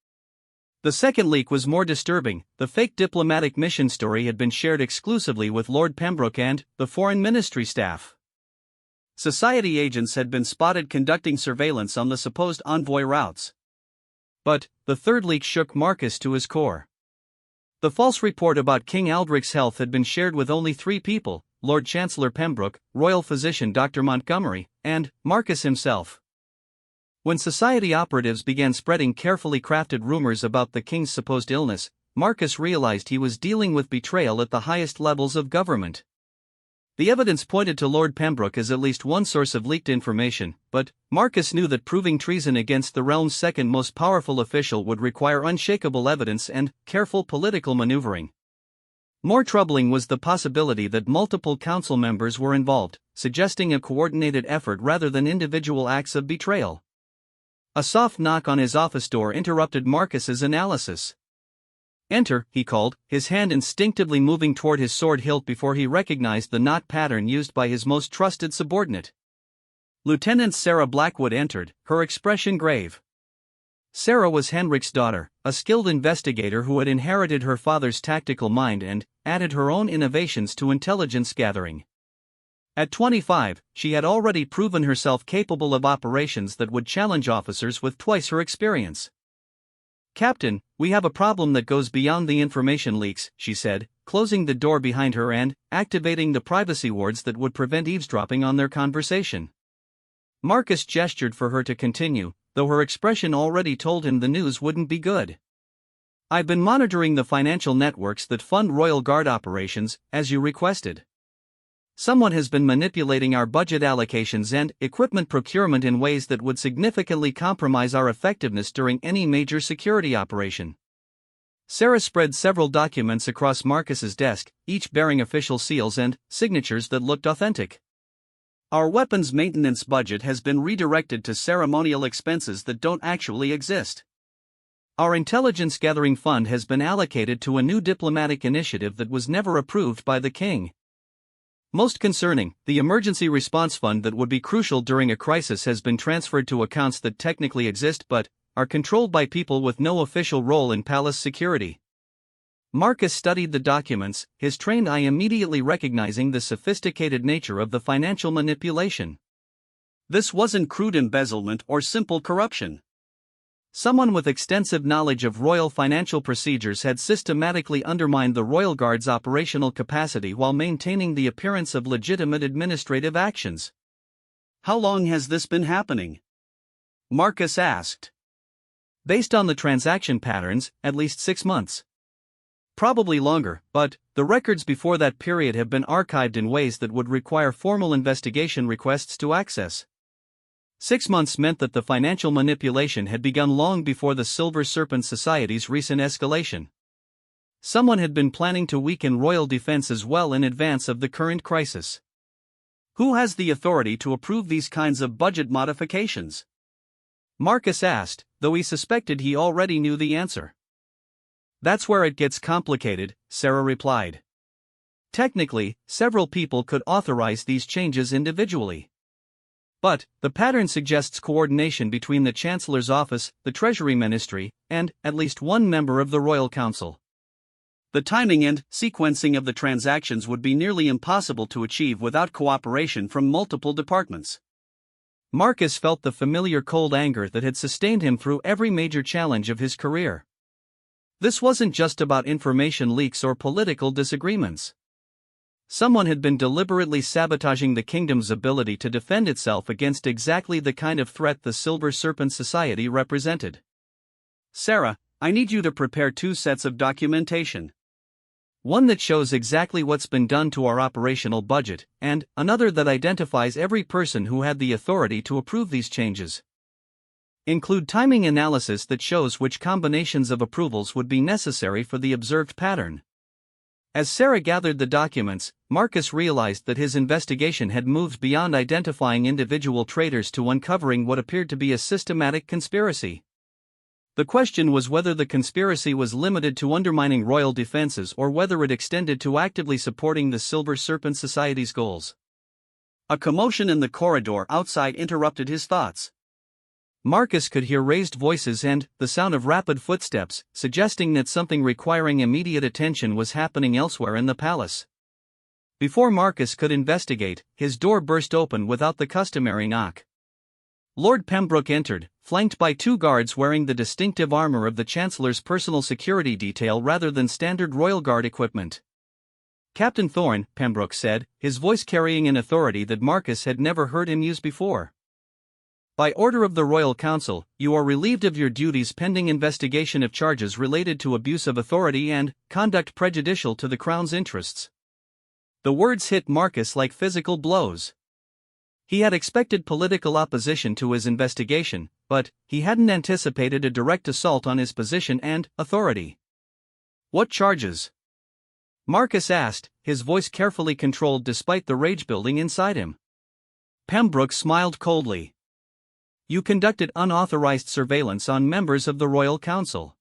The second leak was more disturbing. The fake diplomatic mission story had been shared exclusively with Lord Pembroke and the Foreign Ministry staff. Society agents had been spotted conducting surveillance on the supposed envoy routes. But the third leak shook Marcus to his core. The false report about King Aldrich's health had been shared with only 3 people: Lord Chancellor Pembroke, Royal Physician Dr. Montgomery, and Marcus himself. When society operatives began spreading carefully crafted rumors about the king's supposed illness, Marcus realized he was dealing with betrayal at the highest levels of government. The evidence pointed to Lord Pembroke as at least one source of leaked information, but Marcus knew that proving treason against the realm's second most powerful official would require unshakable evidence and careful political maneuvering. More troubling was the possibility that multiple council members were involved, suggesting a coordinated effort rather than individual acts of betrayal. A soft knock on his office door interrupted Marcus's analysis. "Enter," he called, his hand instinctively moving toward his sword hilt before he recognized the knot pattern used by his most trusted subordinate. Lieutenant Sarah Blackwood entered, her expression grave. Sarah was Henrik's daughter, a skilled investigator who had inherited her father's tactical mind and added her own innovations to intelligence gathering. At 25, she had already proven herself capable of operations that would challenge officers with twice her experience. "Captain, we have a problem that goes beyond the information leaks," she said, closing the door behind her and activating the privacy wards that would prevent eavesdropping on their conversation. Marcus gestured for her to continue, though her expression already told him the news wouldn't be good. "I've been monitoring the financial networks that fund Royal Guard operations, as you requested. Someone has been manipulating our budget allocations and equipment procurement in ways that would significantly compromise our effectiveness during any major security operation." Sarah spread several documents across Marcus's desk, each bearing official seals and signatures that looked authentic. "Our weapons maintenance budget has been redirected to ceremonial expenses that don't actually exist. Our intelligence gathering fund has been allocated to a new diplomatic initiative that was never approved by the king. Most concerning, the emergency response fund that would be crucial during a crisis has been transferred to accounts that technically exist but are controlled by people with no official role in palace security." Marcus studied the documents, his trained eye immediately recognizing the sophisticated nature of the financial manipulation. This wasn't crude embezzlement or simple corruption. Someone with extensive knowledge of royal financial procedures had systematically undermined the Royal Guard's operational capacity while maintaining the appearance of legitimate administrative actions. "How long has this been happening?" Marcus asked. "Based on the transaction patterns, at least 6 months. Probably longer, but the records before that period have been archived in ways that would require formal investigation requests to access." 6 months meant that the financial manipulation had begun long before the Silver Serpent Society's recent escalation. Someone had been planning to weaken royal defenses well in advance of the current crisis. "Who has the authority to approve these kinds of budget modifications?" Marcus asked, though he suspected he already knew the answer. "That's where it gets complicated," Sarah replied. "Technically, several people could authorize these changes individually. But the pattern suggests coordination between the Chancellor's office, the Treasury Ministry, and at least one member of the Royal Council. The timing and sequencing of the transactions would be nearly impossible to achieve without cooperation from multiple departments." Marcus felt the familiar cold anger that had sustained him through every major challenge of his career. This wasn't just about information leaks or political disagreements. Someone had been deliberately sabotaging the kingdom's ability to defend itself against exactly the kind of threat the Silver Serpent Society represented. "Sarah, I need you to prepare 2 sets of documentation. One that shows exactly what's been done to our operational budget, and another that identifies every person who had the authority to approve these changes. Include timing analysis that shows which combinations of approvals would be necessary for the observed pattern. As Sarah gathered the documents, Marcus realized that his investigation had moved beyond identifying individual traitors to uncovering what appeared to be a systematic conspiracy. The question was whether the conspiracy was limited to undermining royal defenses or whether it extended to actively supporting the Silver Serpent Society's goals. A commotion in the corridor outside interrupted his thoughts. Marcus could hear raised voices and the sound of rapid footsteps, suggesting that something requiring immediate attention was happening elsewhere in the palace. Before Marcus could investigate, his door burst open without the customary knock. Lord Pembroke entered, flanked by 2 guards wearing the distinctive armor of the Chancellor's personal security detail rather than standard Royal Guard equipment. "Captain Thorne," Pembroke said, his voice carrying an authority that Marcus had never heard him use before. "By order of the Royal Council, you are relieved of your duties pending investigation of charges related to abuse of authority and conduct prejudicial to the Crown's interests." The words hit Marcus like physical blows. He had expected political opposition to his investigation, but he hadn't anticipated a direct assault on his position and authority. "What charges?" Marcus asked, his voice carefully controlled despite the rage building inside him. Pembroke smiled coldly. "You conducted unauthorized surveillance on members of the Royal Council.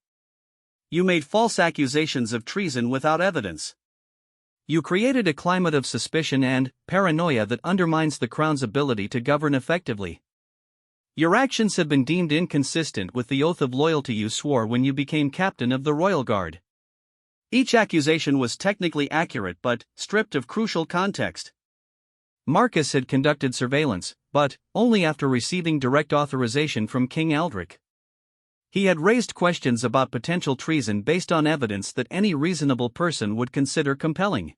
You made false accusations of treason without evidence. You created a climate of suspicion and paranoia that undermines the Crown's ability to govern effectively. Your actions have been deemed inconsistent with the oath of loyalty you swore when you became captain of the Royal Guard." Each accusation was technically accurate but stripped of crucial context. Marcus had conducted surveillance, but only after receiving direct authorization from King Aldrich. He had raised questions about potential treason based on evidence that any reasonable person would consider compelling.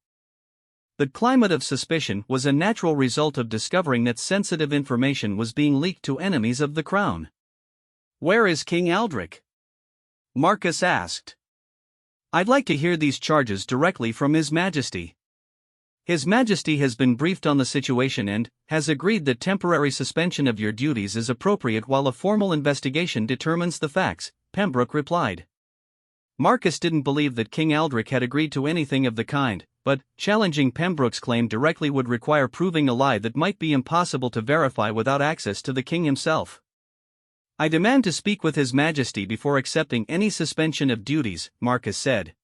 The climate of suspicion was a natural result of discovering that sensitive information was being leaked to enemies of the Crown. "Where is King Aldrich?" Marcus asked. "I'd like to hear these charges directly from His Majesty." "His Majesty has been briefed on the situation and has agreed that temporary suspension of your duties is appropriate while a formal investigation determines the facts," Pembroke replied. Marcus didn't believe that King Aldrich had agreed to anything of the kind, but challenging Pembroke's claim directly would require proving a lie that might be impossible to verify without access to the king himself. "I demand to speak with His Majesty before accepting any suspension of duties," Marcus said.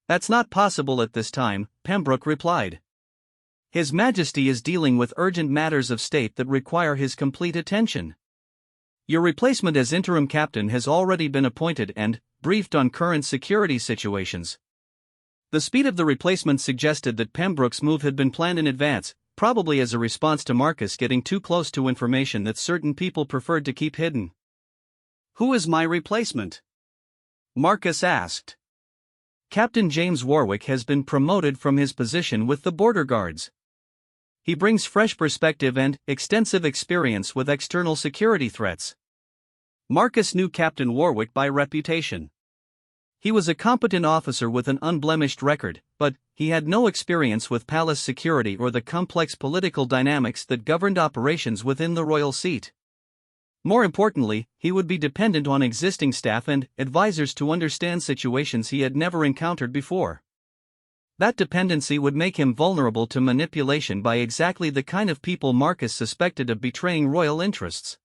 "That's not possible at this time," Pembroke replied. "His Majesty is dealing with urgent matters of state that require his complete attention. Your replacement as interim captain has already been appointed and briefed on current security situations." The speed of the replacement suggested that Pembroke's move had been planned in advance, probably as a response to Marcus getting too close to information that certain people preferred to keep hidden. "Who is my replacement?" Marcus asked. "Captain James Warwick has been promoted from his position with the Border Guards. He brings fresh perspective and extensive experience with external security threats." Marcus knew Captain Warwick by reputation. He was a competent officer with an unblemished record, but he had no experience with palace security or the complex political dynamics that governed operations within the royal seat. More importantly, he would be dependent on existing staff and advisors to understand situations he had never encountered before. That dependency would make him vulnerable to manipulation by exactly the kind of people Marcus suspected of betraying royal interests.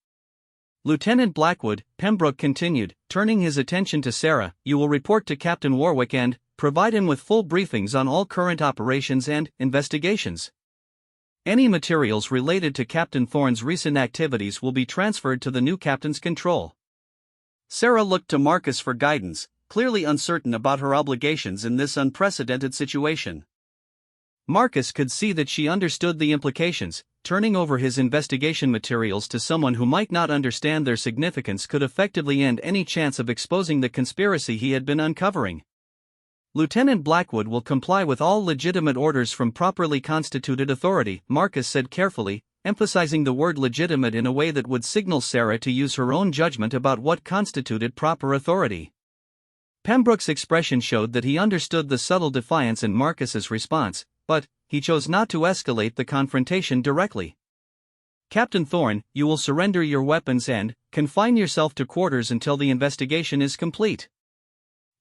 "Lieutenant Blackwood," Pembroke continued, turning his attention to Sarah, "you will report to Captain Warwick and provide him with full briefings on all current operations and investigations. Any materials related to Captain Thorne's recent activities will be transferred to the new captain's control." Sarah looked to Marcus for guidance, clearly uncertain about her obligations in this unprecedented situation. Marcus could see that she understood the implications. Turning over his investigation materials to someone who might not understand their significance could effectively end any chance of exposing the conspiracy he had been uncovering. "Lieutenant Blackwood will comply with all legitimate orders from properly constituted authority," Marcus said carefully, emphasizing the word legitimate in a way that would signal Sarah to use her own judgment about what constituted proper authority. Pembroke's expression showed that he understood the subtle defiance in Marcus's response, but he chose not to escalate the confrontation directly. "Captain Thorne, you will surrender your weapons and confine yourself to quarters until the investigation is complete.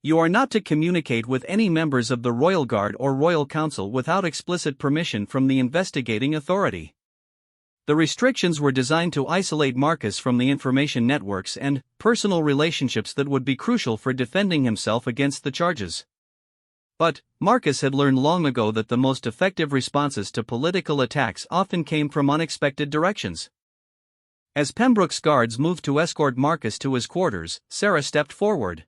You are not to communicate with any members of the Royal Guard or Royal Council without explicit permission from the investigating authority. The restrictions were designed to isolate Marcus from the information networks and personal relationships that would be crucial for defending himself against the charges. But Marcus had learned long ago that the most effective responses to political attacks often came from unexpected directions. As Pembroke's guards moved to escort Marcus to his quarters, Sarah stepped forward.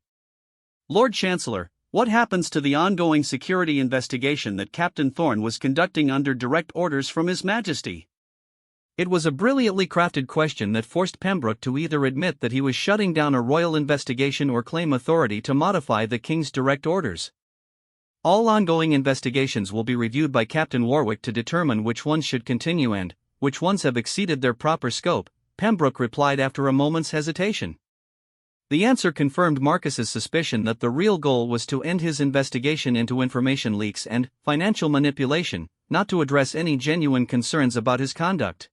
"Lord Chancellor, what happens to the ongoing security investigation that Captain Thorne was conducting under direct orders from His Majesty?" It was a brilliantly crafted question that forced Pembroke to either admit that he was shutting down a royal investigation or claim authority to modify the king's direct orders. "All ongoing investigations will be reviewed by Captain Warwick to determine which ones should continue and which ones have exceeded their proper scope," Pembroke replied after a moment's hesitation. The answer confirmed Marcus's suspicion that the real goal was to end his investigation into information leaks and financial manipulation, not to address any genuine concerns about his conduct.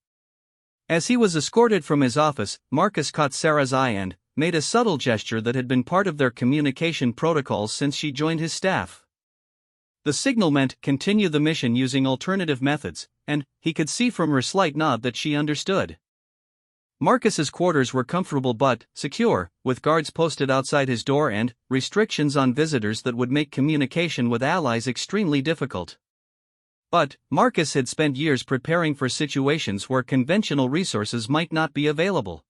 As he was escorted from his office, Marcus caught Sarah's eye and made a subtle gesture that had been part of their communication protocols since she joined his staff. The signal meant continue the mission using alternative methods, and he could see from her slight nod that she understood. Marcus's quarters were comfortable but secure, with guards posted outside his door and restrictions on visitors that would make communication with allies extremely difficult. But Marcus had spent years preparing for situations where conventional resources might not be available.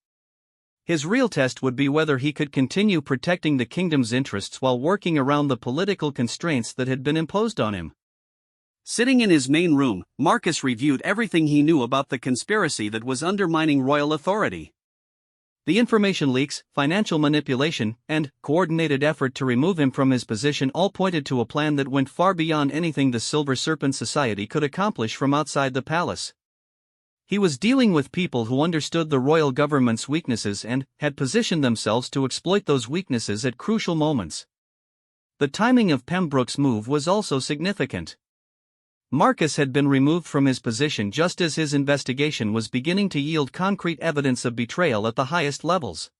His real test would be whether he could continue protecting the kingdom's interests while working around the political constraints that had been imposed on him. Sitting in his main room, Marcus reviewed everything he knew about the conspiracy that was undermining royal authority. The information leaks, financial manipulation, and coordinated effort to remove him from his position all pointed to a plan that went far beyond anything the Silver Serpent Society could accomplish from outside the palace. He was dealing with people who understood the royal government's weaknesses and had positioned themselves to exploit those weaknesses at crucial moments. The timing of Pembroke's move was also significant. Marcus had been removed from his position just as his investigation was beginning to yield concrete evidence of betrayal at the highest levels.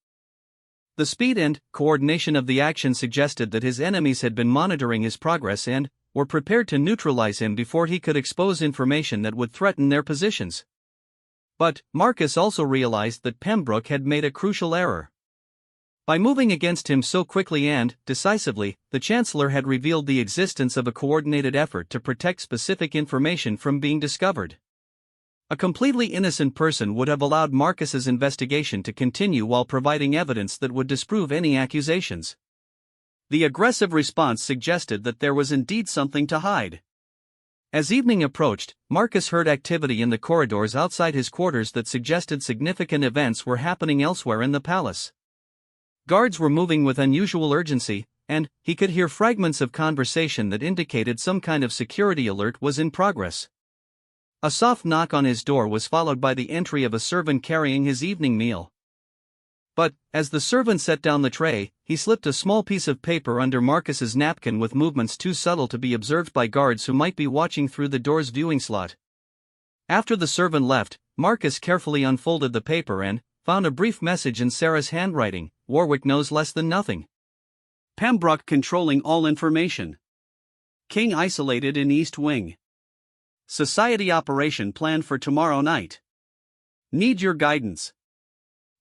The speed and coordination of the action suggested that his enemies had been monitoring his progress and were prepared to neutralize him before he could expose information that would threaten their positions. But Marcus also realized that Pembroke had made a crucial error. By moving against him so quickly and decisively, the Chancellor had revealed the existence of a coordinated effort to protect specific information from being discovered. A completely innocent person would have allowed Marcus's investigation to continue while providing evidence that would disprove any accusations. The aggressive response suggested that there was indeed something to hide. As evening approached, Marcus heard activity in the corridors outside his quarters that suggested significant events were happening elsewhere in the palace. Guards were moving with unusual urgency, and he could hear fragments of conversation that indicated some kind of security alert was in progress. A soft knock on his door was followed by the entry of a servant carrying his evening meal. But, as the servant set down the tray, he slipped a small piece of paper under Marcus's napkin with movements too subtle to be observed by guards who might be watching through the door's viewing slot. After the servant left, Marcus carefully unfolded the paper and found a brief message in Sarah's handwriting: "Warwick knows less than nothing. Pembroke controlling all information. King isolated in East Wing. Society operation planned for tomorrow night. Need your guidance."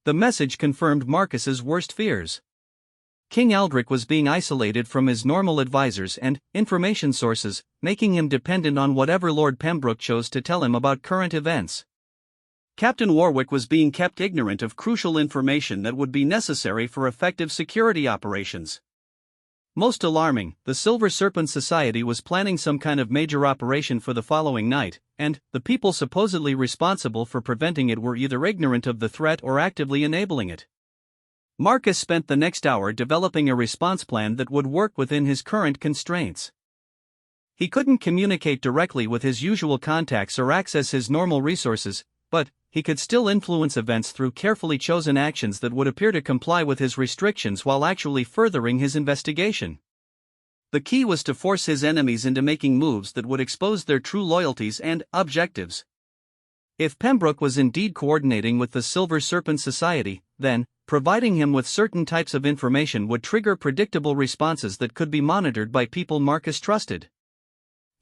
The message confirmed Marcus's worst fears. King Aldrich was being isolated from his normal advisors and information sources, making him dependent on whatever Lord Pembroke chose to tell him about current events. Captain Warwick was being kept ignorant of crucial information that would be necessary for effective security operations. Most alarming, the Silver Serpent Society was planning some kind of major operation for the following night, and the people supposedly responsible for preventing it were either ignorant of the threat or actively enabling it. Marcus spent the next hour developing a response plan that would work within his current constraints. He couldn't communicate directly with his usual contacts or access his normal resources, but he could still influence events through carefully chosen actions that would appear to comply with his restrictions while actually furthering his investigation. The key was to force his enemies into making moves that would expose their true loyalties and objectives. If Pembroke was indeed coordinating with the Silver Serpent Society, then, providing him with certain types of information would trigger predictable responses that could be monitored by people Marcus trusted.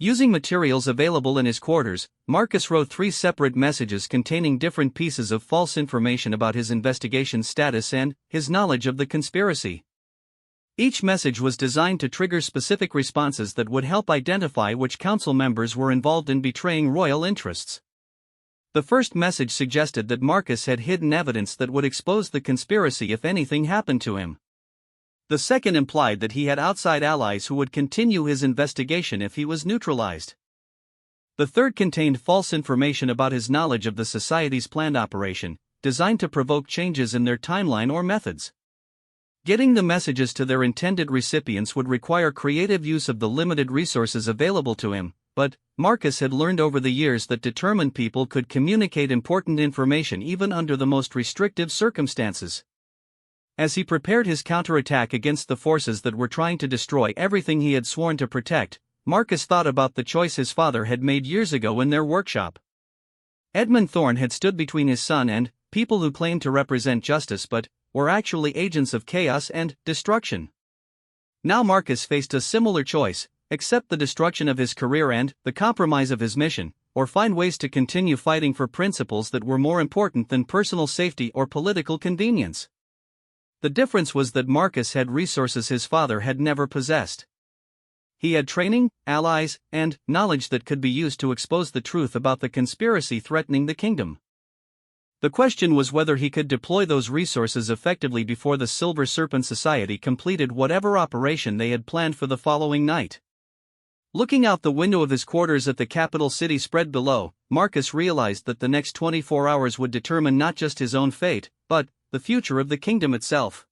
Using materials available in his quarters, Marcus wrote 3 separate messages containing different pieces of false information about his investigation status and his knowledge of the conspiracy. Each message was designed to trigger specific responses that would help identify which council members were involved in betraying royal interests. The first message suggested that Marcus had hidden evidence that would expose the conspiracy if anything happened to him. The second implied that he had outside allies who would continue his investigation if he was neutralized. The third contained false information about his knowledge of the society's planned operation, designed to provoke changes in their timeline or methods. Getting the messages to their intended recipients would require creative use of the limited resources available to him, but Marcus had learned over the years that determined people could communicate important information even under the most restrictive circumstances. As he prepared his counterattack against the forces that were trying to destroy everything he had sworn to protect, Marcus thought about the choice his father had made years ago in their workshop. Edmund Thorne had stood between his son and people who claimed to represent justice but were actually agents of chaos and destruction. Now Marcus faced a similar choice: accept the destruction of his career and the compromise of his mission, or find ways to continue fighting for principles that were more important than personal safety or political convenience. The difference was that Marcus had resources his father had never possessed. He had training, allies, and knowledge that could be used to expose the truth about the conspiracy threatening the kingdom. The question was whether he could deploy those resources effectively before the Silver Serpent Society completed whatever operation they had planned for the following night. Looking out the window of his quarters at the capital city spread below, Marcus realized that the next 24 hours would determine not just his own fate, but the future of the kingdom itself.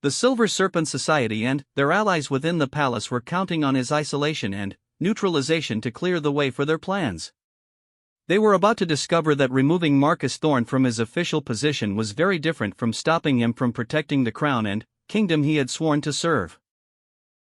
The Silver Serpent Society and their allies within the palace were counting on his isolation and neutralization to clear the way for their plans. They were about to discover that removing Marcus Thorne from his official position was very different from stopping him from protecting the crown and kingdom he had sworn to serve.